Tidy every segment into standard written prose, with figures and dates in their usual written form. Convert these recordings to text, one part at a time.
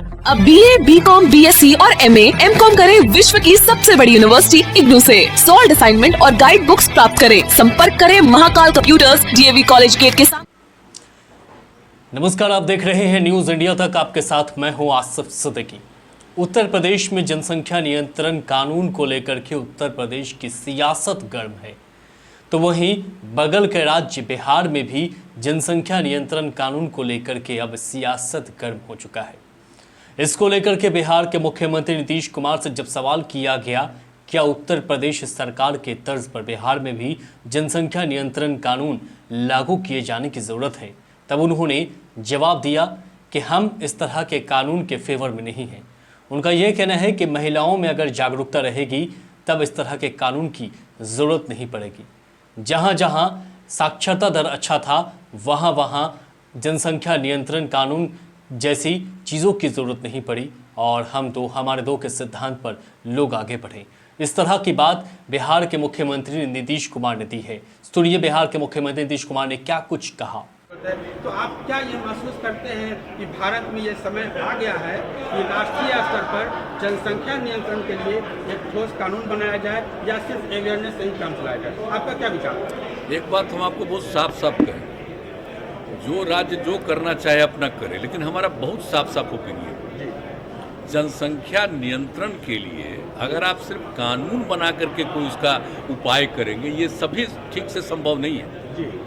अब BA, BCom, BSc और MA, MCom करें विश्व की सबसे बड़ी यूनिवर्सिटी इग्नू से। सॉल्ड असाइनमेंट और गाइड बुक्स प्राप्त करें। संपर्क करें Mahakal computers, DAV college gate के साथ। नमस्कार, आप देख रहे हैं न्यूज इंडिया तक। आपके साथ मैं हूं आसिफ सिद्दीकी। उत्तर प्रदेश में जनसंख्या नियंत्रण कानून को लेकर के उत्तर प्रदेश की सियासत गर्म है, तो वहीं बगल के राज्य बिहार में भी जनसंख्या नियंत्रण कानून को लेकर के अब सियासत गर्म हो चुका है। इसको लेकर के बिहार के मुख्यमंत्री नीतीश कुमार से जब सवाल किया गया क्या उत्तर प्रदेश सरकार के तर्ज पर बिहार में भी जनसंख्या नियंत्रण कानून लागू किए जाने की ज़रूरत है, तब उन्होंने जवाब दिया कि हम इस तरह के कानून के फेवर में नहीं हैं। उनका यह कहना है कि महिलाओं में अगर जागरूकता रहेगी तब इस तरह के कानून की ज़रूरत नहीं पड़ेगी। जहाँ जहाँ साक्षरता दर अच्छा था वहाँ वहाँ जनसंख्या नियंत्रण कानून जैसी चीज़ों की ज़रूरत नहीं पड़ी और हमारे दो के सिद्धांत पर लोग आगे बढ़े। इस तरह की बात बिहार के मुख्यमंत्री नीतीश कुमार ने दी है। सुनिए बिहार के मुख्यमंत्री नीतीश कुमार ने क्या कुछ कहा। तो आप क्या ये महसूस करते हैं कि भारत में ये समय आ गया है कि राष्ट्रीय स्तर पर जनसंख्या नियंत्रण के लिए एक ठोस कानून बनाया जाए या सिर्फ अवेयरनेस से ही काम चलाया जाए? आपका क्या विचार है? एक बात हम आपको बहुत साफ साफ कहें, जो राज्य जो करना चाहे अपना करे, लेकिन हमारा बहुत साफ साफ ओपिनियन, जनसंख्या नियंत्रण के लिए अगर आप सिर्फ कानून बना करके कोई उसका उपाय करेंगे, ये सभी ठीक से संभव नहीं है।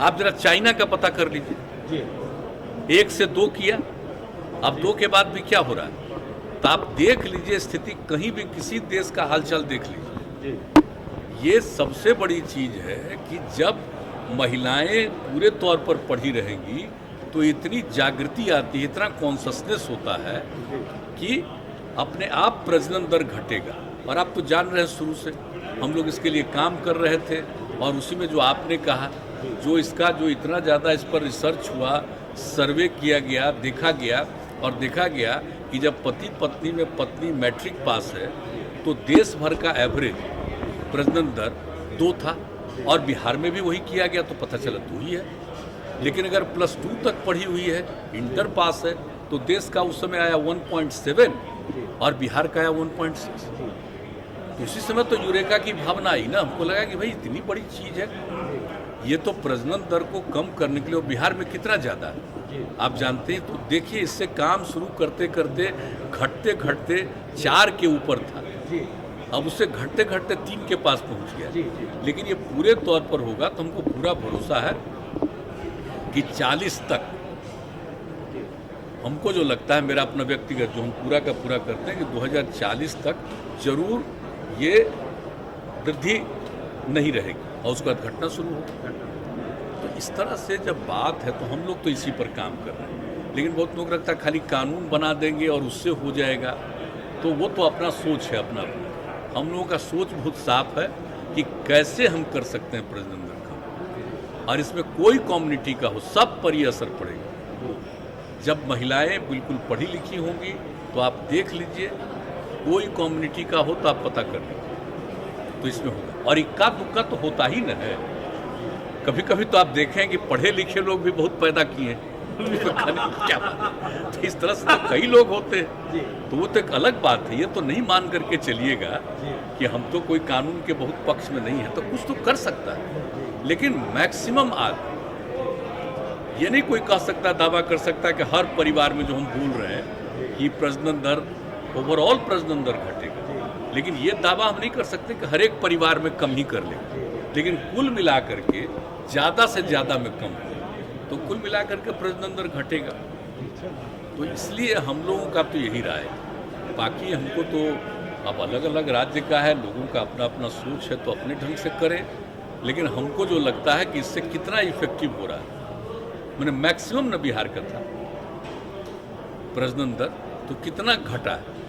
आप जरा चाइना का पता कर लीजिए, 1 से 2 किया, अब 2 के बाद भी क्या हो रहा है, तो आप देख लीजिए स्थिति, कहीं भी किसी देश का हालचाल देख लीजिए। ये सबसे बड़ी चीज है कि जब महिलाएं पूरे तौर पर पढ़ी रहेंगी तो इतनी जागृति आती है, इतना कॉन्शसनेस होता है कि अपने आप प्रजनन दर घटेगा। और आप तो जान रहे हैं, शुरू से हम लोग इसके लिए काम कर रहे थे और उसी में जो आपने कहा, जो इतना ज़्यादा इस पर रिसर्च हुआ, सर्वे किया गया, देखा गया कि जब पति पत्नी में पत्नी मैट्रिक पास है तो देश भर का एवरेज प्रजनन दर 2 था और बिहार में भी वही किया गया, तो पता चला 2 ही है। लेकिन अगर +2 तक पढ़ी हुई है, इंटर पास है, तो देश का उस समय आया 1.7 और बिहार का आया 1.6। तो उसी समय तो यूरेका की भावना आई ना, हमको लगा कि भाई इतनी बड़ी चीज़ है, ये तो प्रजनन दर को कम करने के लिए। बिहार में कितना ज़्यादा है आप जानते हैं, तो देखिए इससे काम शुरू करते करते घटते घटते 4 के ऊपर था, अब उससे घटते घटते 3 के पास पहुंच गया। लेकिन ये पूरे तौर पर होगा तो हमको पूरा भरोसा है कि 40 तक, हमको जो लगता है, मेरा अपना व्यक्तिगत जो हम पूरा का पूरा करते हैं कि 2040 तक जरूर ये वृद्धि नहीं रहेगी और उसके बाद घटना शुरू होगी। तो इस तरह से जब बात है तो हम लोग तो इसी पर काम कर रहे हैं। लेकिन बहुत लोग रखता है खाली कानून बना देंगे और उससे हो जाएगा, तो वो तो अपना सोच है अपना। हम लोगों का सोच बहुत साफ है कि कैसे हम कर सकते हैं प्रजनन दर कम, और इसमें कोई कम्युनिटी का हो, सब पर ये असर पड़ेगा। जब महिलाएं बिल्कुल पढ़ी लिखी होंगी तो आप देख लीजिए, कोई कम्युनिटी का हो तो आप पता कर लीजिए, तो इसमें होगा। और इक्का दुक्का तो होता ही न है, कभी कभी तो आप देखें कि पढ़े लिखे लोग भी बहुत पैदा किए क्या बात है, तो इस तरह से तो कई लोग होते हैं, तो वो तो एक अलग बात है। ये तो नहीं मान करके चलिएगा कि हम तो कोई कानून के बहुत पक्ष में नहीं है, तो कुछ तो कर सकता है। लेकिन मैक्सिमम आज ये नहीं कोई कह सकता, दावा कर सकता है कि हर परिवार में जो हम बोल रहे हैं कि प्रजनन दर, ओवरऑल प्रजनन दर घटेगा, लेकिन ये दावा हम नहीं कर सकते कि हर एक परिवार में कम ही कर लेंगे। लेकिन कुल मिला करके ज़्यादा से ज़्यादा में कम हो तो कुल मिला करके प्रजनन दर घटेगा। तो इसलिए हम लोगों का तो यही राय है। बाकी हमको तो अब अलग अलग राज्य का है, लोगों का अपना अपना सोच है, तो अपने ढंग से करें। लेकिन हमको जो लगता है कि इससे कितना इफेक्टिव हो रहा है, मैंने मैक्सिमम न बिहार का था प्रजनन दर, तो कितना घटा है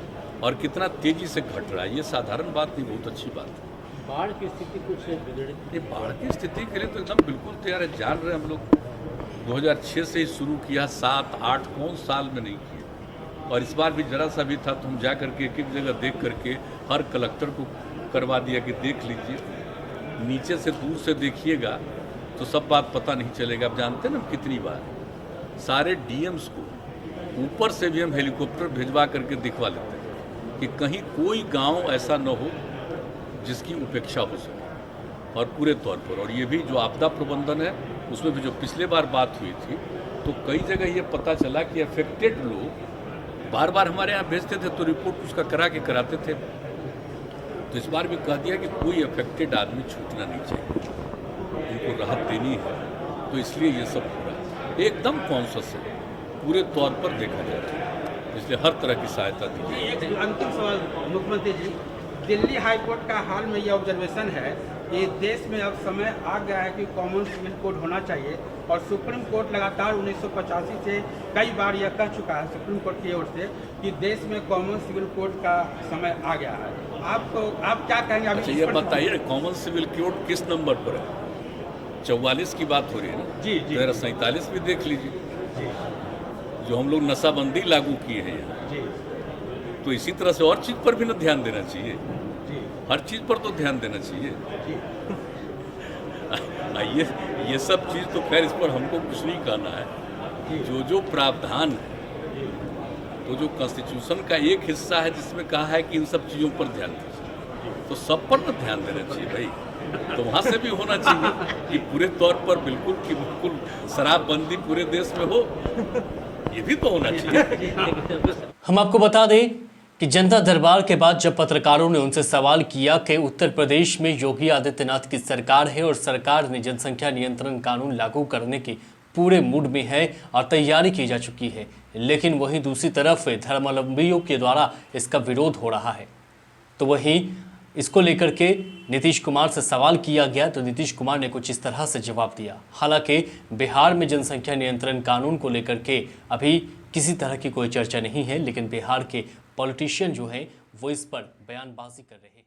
और कितना तेजी से घट रहा है, ये साधारण बात नहीं, बहुत अच्छी बात है। बाढ़ की स्थिति कुछ बिगड़ी? ये बाढ़ की स्थिति के लिए तो एकदम बिल्कुल तैयार है। जान रहे हैं हम लोग 2006 से ही शुरू किया, 7-8 कौन साल में नहीं किया। और इस बार भी जरा सा भी था तो हम जा करके एक एक जगह देख करके हर कलेक्टर को करवा दिया कि देख लीजिए, नीचे से दूर से देखिएगा तो सब बात पता नहीं चलेगा। आप जानते हैं ना कितनी बार सारे डीएम्स को ऊपर से भी हम हेलीकॉप्टर भिजवा करके दिखवा लेते हैं कि कहीं कोई गांव ऐसा न हो जिसकी उपेक्षा हो सके, और पूरे तौर पर। और ये भी जो आपदा प्रबंधन है उसमें भी जो पिछले बार बात हुई थी, तो कई जगह ये पता चला कि अफेक्टेड लोग बार बार हमारे यहाँ भेजते थे तो रिपोर्ट उसका करा के कराते थे। तो इस बार भी कह दिया कि कोई अफेक्टेड आदमी छूटना नहीं चाहिए, उनको राहत देनी है। तो इसलिए ये सब पूरा एकदम कॉन्शियस है, पूरे तौर पर देखा जाता है, इसलिए हर तरह की सहायता दी। एक अंतिम सवाल मुख्यमंत्री जी, दिल्ली हाईकोर्ट का हाल में ये ऑब्जर्वेशन है कि देश में अब समय आ गया है कि कॉमन सिविल कोड होना चाहिए, और सुप्रीम कोर्ट लगातार 1985 से कई बार यह कह चुका है सुप्रीम कोर्ट की ओर से कि देश में कॉमन सिविल कोड का समय आ गया है। आप क्या कहेंगे? अच्छा, ये बताइए कॉमन सिविल कोड किस नंबर पर है? 44 की बात हो रही है ना? जी जी। 47 भी देख लीजिए जी जो हम लोग नशाबंदी लागू किए हैं यहाँ। जी तो इसी तरह से और चीज़ पर भी ना ध्यान देना चाहिए, जी हर चीज़ पर तो ध्यान देना चाहिए। जी। ये सब चीज़ तो खैर इस पर हमको कुछ नहीं कहना है। जो प्रावधान है, तो जो कॉन्स्टिट्यूशन का एक हिस्सा है जिसमें कहा है कि इन सब चीज़ों पर ध्यान दीजिए, तो सब पर तो ध्यान देना चाहिए भाई। तो वहाँ से भी होना चाहिए कि पूरे तौर पर बिल्कुल शराबबंदी पूरे देश में हो, ये भी तो होना चाहिए। हम आपको बता दें कि जनता दरबार के बाद जब पत्रकारों ने उनसे सवाल किया कि उत्तर प्रदेश में योगी आदित्यनाथ की सरकार है और सरकार ने जनसंख्या नियंत्रण कानून लागू करने की पूरे मूड में है और तैयारी की जा चुकी है, लेकिन वहीं दूसरी तरफ धर्मावलंबियों के द्वारा इसका विरोध हो रहा है, तो वहीं इसको लेकर के नीतीश कुमार से सवाल किया गया तो नीतीश कुमार ने कुछ इस तरह से जवाब दिया। हालांकि बिहार में जनसंख्या नियंत्रण कानून को लेकर के अभी किसी तरह की कोई चर्चा नहीं है, लेकिन बिहार के पॉलिटिशियन जो हैं वो इस पर बयानबाजी कर रहे हैं।